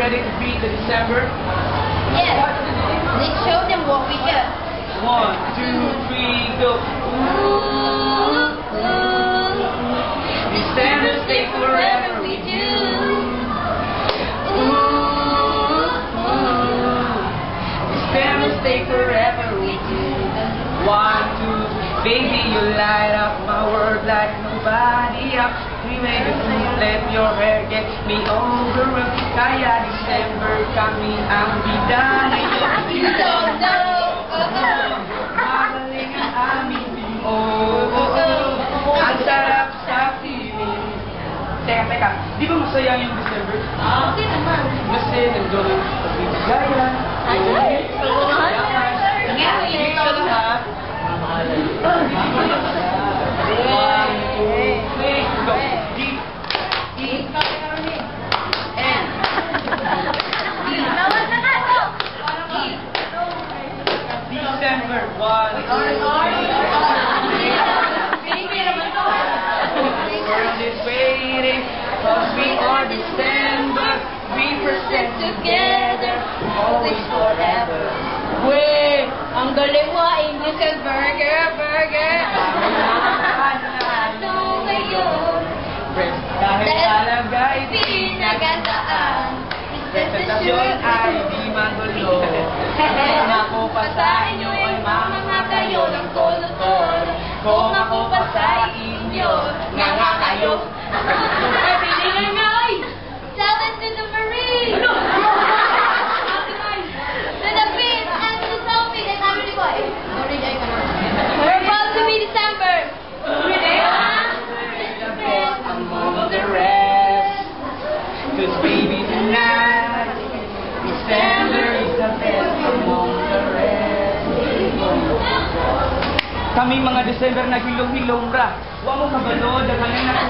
ready to beat the December? Yes. Let's show them what we got. 1, 2, 3, go. December stay forever with you. December stay forever with you. 1, 2, baby, you light up my world like nobody else. We made it through, let your hair get me over. Kaya December kami ang bida ngayon. You don't know. Magaling ang aming ang sarap sa feeling. Teka, di ba masaya yung December? Okay naman. Kasi nandiyon ang pagbigayan. Hindi ka lahat. One, two, three, go. December 1, 2, 3. World is waiting, cause we are December. We present together, always forever. Wait, ang galing mo, English and burger. Ano ngayon? Dahil talaga ay pinagandaan. presentasyon ay di magulo. Kung ako pa sa inyo ay mga kayo ng kolotol. Kung ako pa sa inyo, nga kayo. Ay, pilingan nga, oy! Shout out to the Marine! To the Pin and to Sophie, the family boy. We're about to be December. Among the rest, 'cause baby tonight, December is the best among the rest. Kami mga December na hilong-hilong ra. Wa mo kabalo, daghan na